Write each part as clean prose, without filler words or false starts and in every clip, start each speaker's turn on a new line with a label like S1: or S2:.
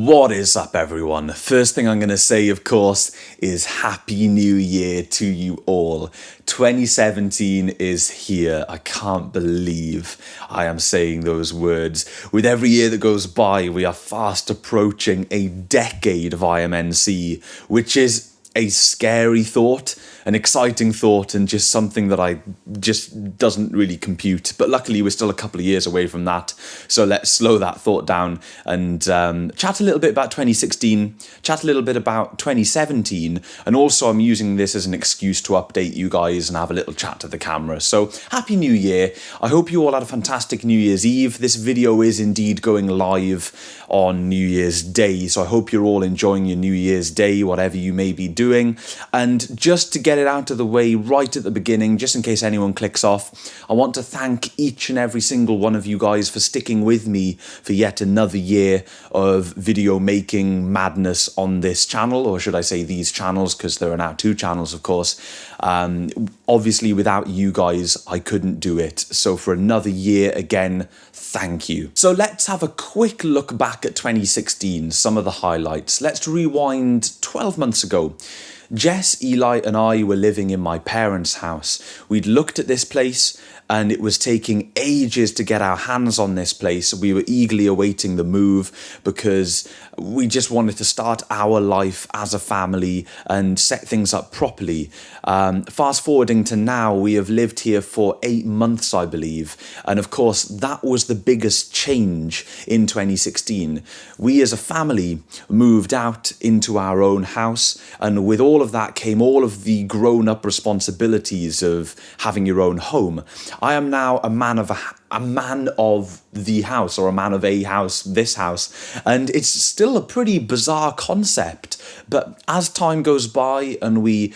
S1: What is up, everyone? First thing I'm going to say, of course, is Happy New Year to you all. 2017 is here. I can't believe I am saying those words. With every year that goes by, we are fast approaching a decade of IMNC, which is a scary thought, an exciting thought, and just something that I just doesn't really compute. But luckily, we're still a couple of years away from that. So let's slow that thought down and chat a little bit about 2016, chat a little bit about 2017. And also, I'm using this as an excuse to update you guys and have a little chat to the camera. So Happy New Year. I hope you all had a fantastic New Year's Eve. This video is indeed going live on New Year's Day. So I hope you're all enjoying your New Year's Day, whatever you may be doing. And just to get it out of the way right at the beginning, just in case anyone clicks off, I want to thank each and every single one of you guys for sticking with me for yet another year of video making madness on this channel, or should I say these channels, because there are now two channels, of course. Obviously, without you guys, I couldn't do it. So for another year, again, thank you. So let's have a quick look back at 2016, some of the highlights. Let's rewind 12 months ago. Jess, Eli and I were living in my parents' house. We'd looked at this place and it was taking ages to get our hands on this place. We were eagerly awaiting the move because we just wanted to start our life as a family and set things up properly. Fast forwarding to now, we have lived here for 8 months, I believe. And of course, that was the biggest change in 2016. We as a family moved out into our own house, and with all of that came all of the grown-up responsibilities of having your own home. I am now a man of the house, or a man of a house, this house, and it's still a pretty bizarre concept. But as time goes by and we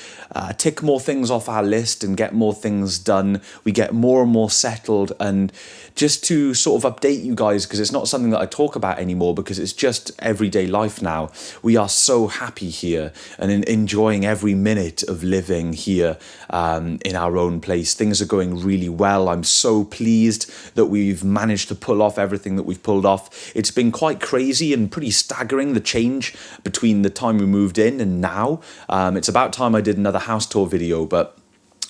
S1: tick more things off our list and get more things done, we get more and more settled. And just to sort of update you guys, because it's not something that I talk about anymore because it's just everyday life now, we are so happy here and enjoying every minute of living here in our own place. Things are going really well. I'm so pleased that we've managed to pull off everything that we've pulled off. It's been quite crazy and pretty staggering, the change between the time we moved in and now. It's about time I did another house tour video, but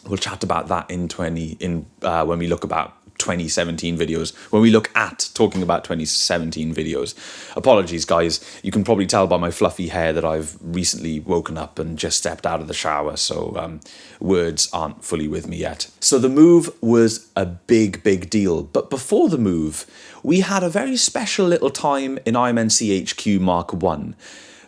S1: we'll chat about that when we look about 2017 videos, when we look at talking about 2017 videos. Apologies, guys. You can probably tell by my fluffy hair that I've recently woken up and just stepped out of the shower, so words aren't fully with me yet. So the move was a big deal, but before the move, we had a very special little time in IMNC HQ Mark 1.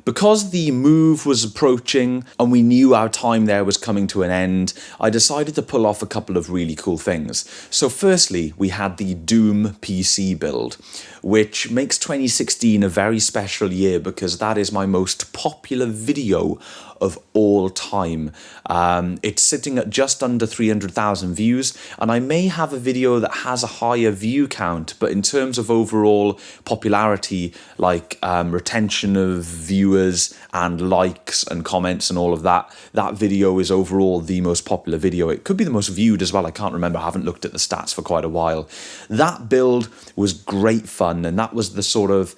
S1: Because the move was approaching and we knew our time there was coming to an end, I decided to pull off a couple of really cool things. So firstly, we had the Doom PC build, which makes 2016 a very special year because that is my most popular video of all time. It's sitting at just under 300,000 views, and I may have a video that has a higher view count, but in terms of overall popularity, like retention of viewers and likes and comments and all of that, that video is overall the most popular video. It could be the most viewed as well. I can't remember. I haven't looked at the stats for quite a while. That build was great fun, and that was the sort of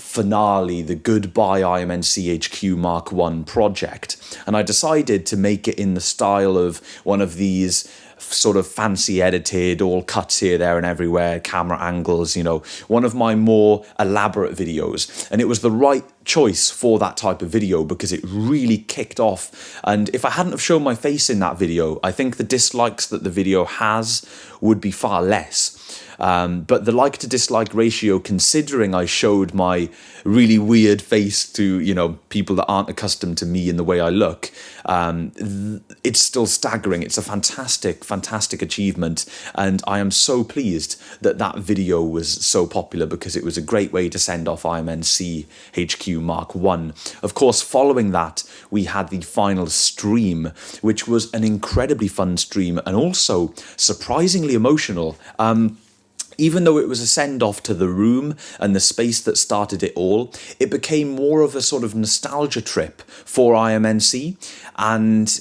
S1: finale, the goodbye IMNC HQ Mark 1 project. And I decided to make it in the style of one of these sort of fancy edited, all cuts here, there and everywhere, camera angles, you know, one of my more elaborate videos. And it was the right choice for that type of video because it really kicked off. And if I hadn't have shown my face in that video, I think the dislikes that the video has would be far less. But the like to dislike ratio, considering I showed my really weird face to, you know, people that aren't accustomed to me and the way I look, it's still staggering. It's a fantastic achievement. And I am so pleased that that video was so popular because it was a great way to send off IMNC HQ Mark 1. Of course, following that, we had the final stream, which was an incredibly fun stream and also surprisingly emotional. Even though it was a send-off to the room and the space that started it all, it became more of a sort of nostalgia trip for IMNC. And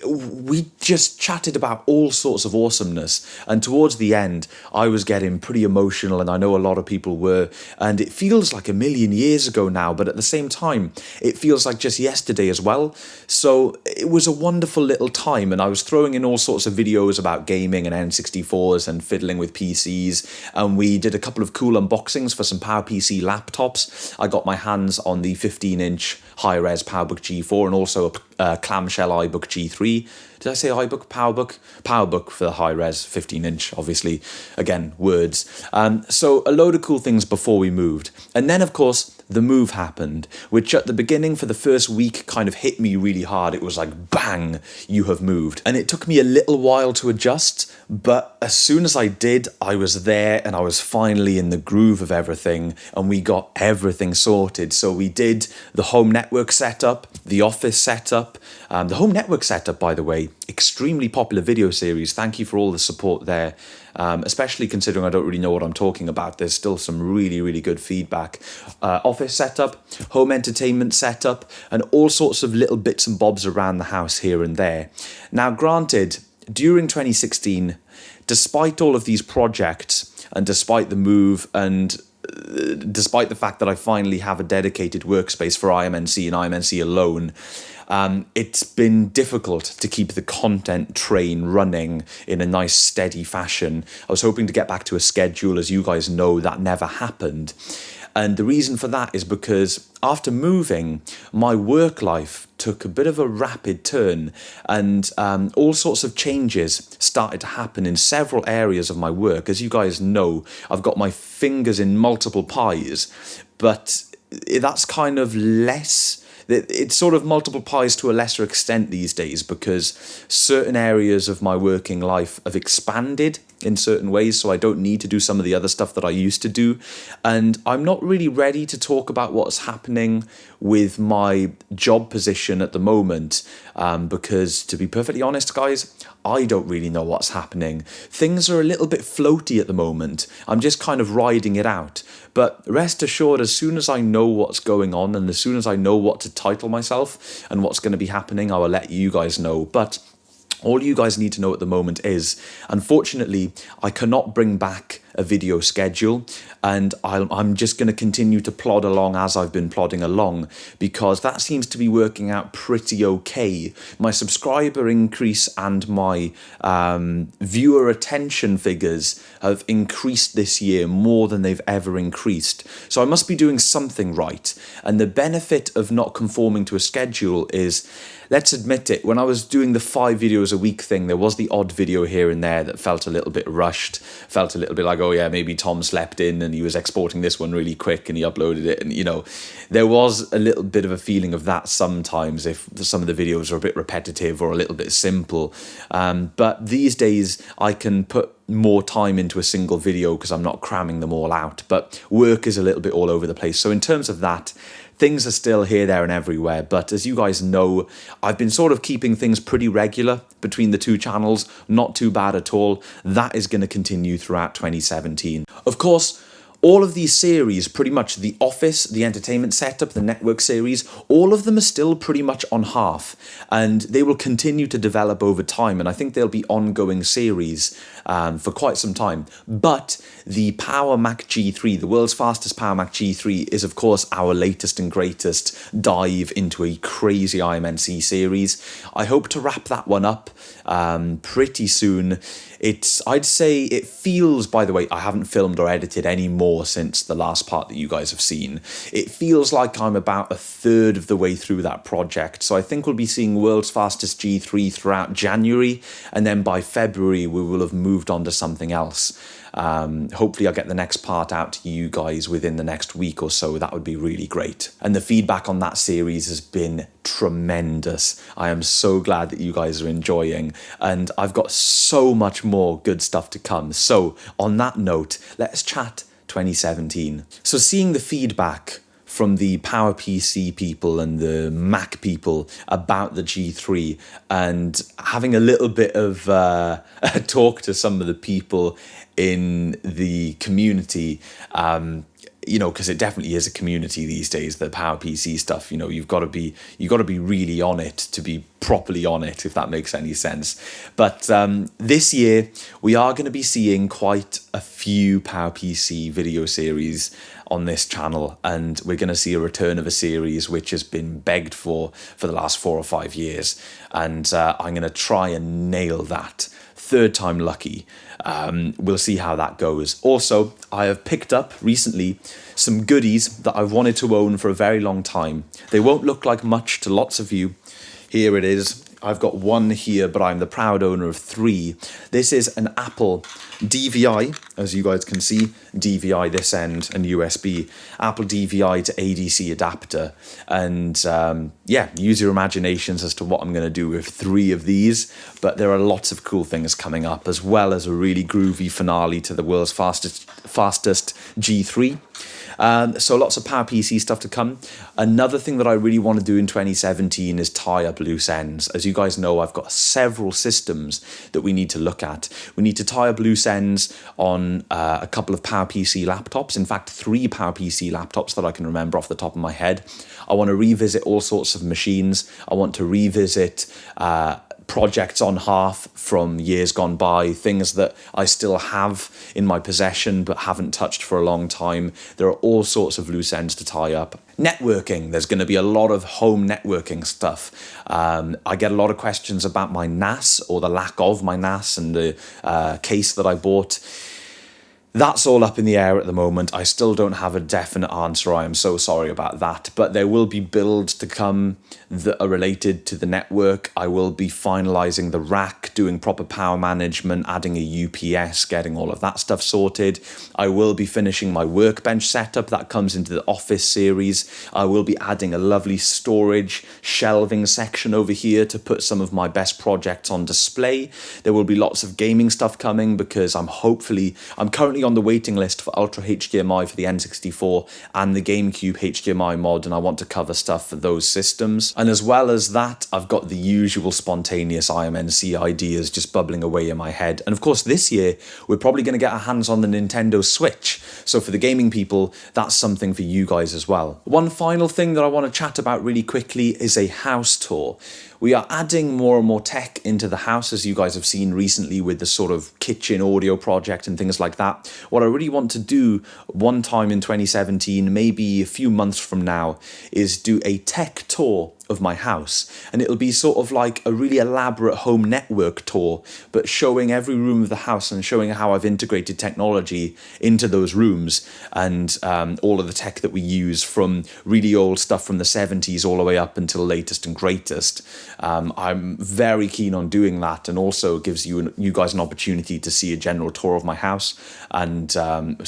S1: we just chatted about all sorts of awesomeness. And towards the end, I was getting pretty emotional, and I know a lot of people were. And it feels like a million years ago now, but at the same time, it feels like just yesterday as well. So it was a wonderful little time, and I was throwing in all sorts of videos about gaming and N64s and fiddling with PCs. And we did a couple of cool unboxings for some PowerPC laptops. I got my hands on the 15-inch high-res PowerBook G4 and also a clamshell iBook G3. Did I say iBook? PowerBook? PowerBook for the high-res 15-inch, obviously. Again, words. So a load of cool things before we moved. And then, of course, the move happened, which at the beginning for the first week kind of hit me really hard. It was like, bang, you have moved. And it took me a little while to adjust, but as soon as I did, I was there and I was finally in the groove of everything, and we got everything sorted. So we did the home network setup, the office setup. The home network setup, by the way, extremely popular video series. Thank you for all the support there. Especially considering I don't really know what I'm talking about. There's still some really, really good feedback. Office setup, home entertainment setup, and all sorts of little bits and bobs around the house here and there. Now, granted, during 2016, despite all of these projects, and despite the move, and despite the fact that I finally have a dedicated workspace for IMNC and IMNC alone, it's been difficult to keep the content train running in a nice steady fashion. I was hoping to get back to a schedule. As you guys know, that never happened. And the reason for that is because after moving, my work life took a bit of a rapid turn, and all sorts of changes started to happen in several areas of my work. As you guys know, I've got my fingers in multiple pies, but that's kind of less... It's sort of multiple pies to a lesser extent these days, because certain areas of my working life have expanded in certain ways, so I don't need to do some of the other stuff that I used to do. And I'm not really ready to talk about what's happening with my job position at the moment, because to be perfectly honest, guys, I don't really know what's happening. Things are a little bit floaty at the moment. I'm just kind of riding it out. But rest assured, as soon as I know what's going on, and as soon as I know what to title myself and what's going to be happening, I will let you guys know. But all you guys need to know at the moment is, unfortunately, I cannot bring back a video schedule, and I'm just going to continue to plod along as I've been plodding along, because that seems to be working out pretty okay. My subscriber increase and my viewer attention figures have increased this year more than they've ever increased. So I must be doing something right. And the benefit of not conforming to a schedule is, let's admit it, when I was doing the 5 videos a week thing, there was the odd video here and there that felt a little bit rushed, felt a little bit like, oh yeah, maybe Tom slept in and he was exporting this one really quick and he uploaded it. And, you know, there was a little bit of a feeling of that sometimes if some of the videos are a bit repetitive or a little bit simple. But these days I can put more time into a single video because I'm not cramming them all out. But work is a little bit all over the place. So in terms of that, things are still here, there and everywhere, but as you guys know, I've been sort of keeping things pretty regular between the two channels, not too bad at all. That is going to continue throughout 2017. Of course, all of these series, pretty much the office, the entertainment setup, the network series, all of them are still pretty much on half, and they will continue to develop over time, and I think they'll be ongoing series for quite some time. But the Power Mac G3, the world's fastest Power Mac G3, is of course our latest and greatest dive into a crazy IMNC series. I hope to wrap that one up pretty soon. I'd say it feels, by the way, I haven't filmed or edited any more since the last part that you guys have seen. It feels like I'm about a third of the way through that project. So I think we'll be seeing World's Fastest G3 throughout January. And then by February, we will have moved on to something else. Hopefully I'll get the next part out to you guys within the next week or so. That would be really great. And the feedback on that series has been tremendous. I am so glad that you guys are enjoying, and I've got so much more good stuff to come. So on that note, let's chat 2017. So seeing the feedback from the PowerPC people and the Mac people about the G3, and having a little bit of a talk to some of the people in the community, you know, because it definitely is a community these days, the PowerPC stuff. You know, you've got to be really on it to be properly on it, if that makes any sense. But this year, we are going to be seeing quite a few PowerPC video series on this channel, and we're going to see a return of a series which has been begged for the last 4 or 5 years, and I'm going to try and nail that. Third time lucky. We'll see how that goes. Also, I have picked up recently some goodies that I've wanted to own for a very long time. They won't look like much to lots of you. Here it is. I've got one here, but I'm the proud owner of 3. This is an Apple DVI, as you guys can see, DVI this end and USB, Apple DVI to ADC adapter. And yeah, use your imaginations as to what I'm going to do with 3 of these. But there are lots of cool things coming up, as well as a really groovy finale to the world's fastest G3. So lots of PowerPC stuff to come. Another thing that I really want to do in 2017 is tie up loose ends. As you guys know, I've got several systems that we need to look at. We need to tie up loose ends on a couple of PowerPC laptops. In fact, 3 PowerPC laptops that I can remember off the top of my head. I want to revisit all sorts of machines. I want to revisit projects on half from years gone by, things that I still have in my possession but haven't touched for a long time. There are all sorts of loose ends to tie up. Networking, there's going to be a lot of home networking stuff. I get a lot of questions about my NAS, or the lack of my NAS, and the case that I bought. That's all up in the air at the moment. I still don't have a definite answer. I am so sorry about that. But there will be builds to come that are related to the network. I will be finalising the rack, doing proper power management, adding a UPS, getting all of that stuff sorted. I will be finishing my workbench setup. That comes into the office series. I will be adding a lovely storage shelving section over here to put some of my best projects on display. There will be lots of gaming stuff coming, because I'm currently on the waiting list for Ultra HDMI for the N64 and the GameCube HDMI mod, and I want to cover stuff for those systems. And as well as that, I've got the usual spontaneous IMNC ideas just bubbling away in my head. And of course, this year, we're probably going to get our hands on the Nintendo Switch. So for the gaming people, that's something for you guys as well. One final thing that I want to chat about really quickly is a house tour. We are adding more and more tech into the house, as you guys have seen recently with the sort of kitchen audio project and things like that. What I really want to do one time in 2017, maybe a few months from now, is do a tech tour of my house, and it'll be sort of like a really elaborate home network tour, but showing every room of the house and showing how I've integrated technology into those rooms, and all of the tech that we use, from really old stuff from the 70s all the way up until latest and greatest. I'm very keen on doing that, and also gives you guys an opportunity to see a general tour of my house and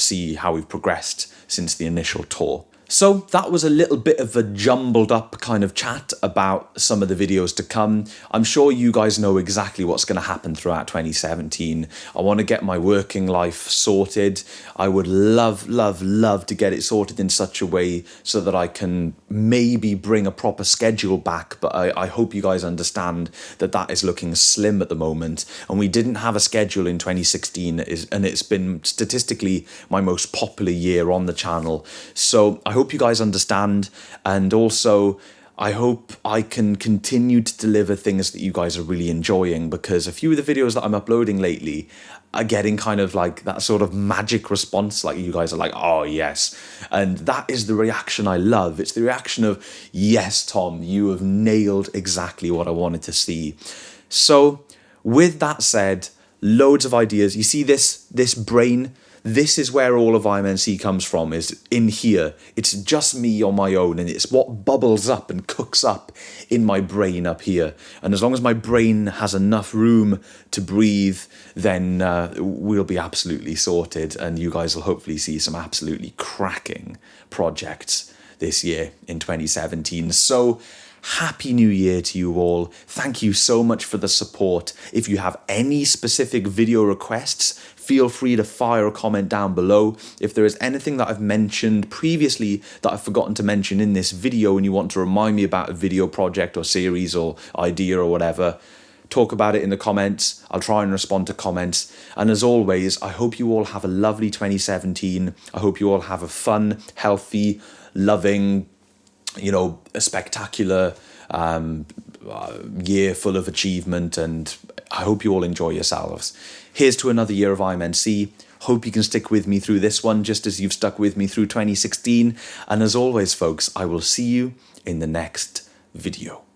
S1: see how we've progressed since the initial tour. So that was a little bit of a jumbled up kind of chat about some of the videos to come. I'm sure you guys know exactly what's going to happen throughout 2017. I want to get my working life sorted. I would love, love, love to get it sorted in such a way so that I can maybe bring a proper schedule back. But I hope you guys understand that that is looking slim at the moment. And we didn't have a schedule in 2016, and it's been statistically my most popular year on the channel. So I hope you guys understand, and also I hope I can continue to deliver things that you guys are really enjoying, because a few of the videos that I'm uploading lately are getting kind of like that sort of magic response, like you guys are like, oh yes, and that is the reaction I love. It's the reaction of, yes Tom, you have nailed exactly what I wanted to see. So with that said, loads of ideas. You see this brain? This is where all of IMNC comes from, is in here. It's just me on my own, and it's what bubbles up and cooks up in my brain up here. And as long as my brain has enough room to breathe, then we'll be absolutely sorted, and you guys will hopefully see some absolutely cracking projects this year in 2017. So Happy New Year to you all. Thank you so much for the support. If you have any specific video requests, feel free to fire a comment down below. If there is anything that I've mentioned previously that I've forgotten to mention in this video and you want to remind me about a video project or series or idea or whatever, talk about it in the comments. I'll try and respond to comments. And as always, I hope you all have a lovely 2017. I hope you all have a fun, healthy, loving, a spectacular year full of achievement, and I hope you all enjoy yourselves. Here's to another year of IMNC. Hope you can stick with me through this one, just as you've stuck with me through 2016. And as always, folks, I will see you in the next video.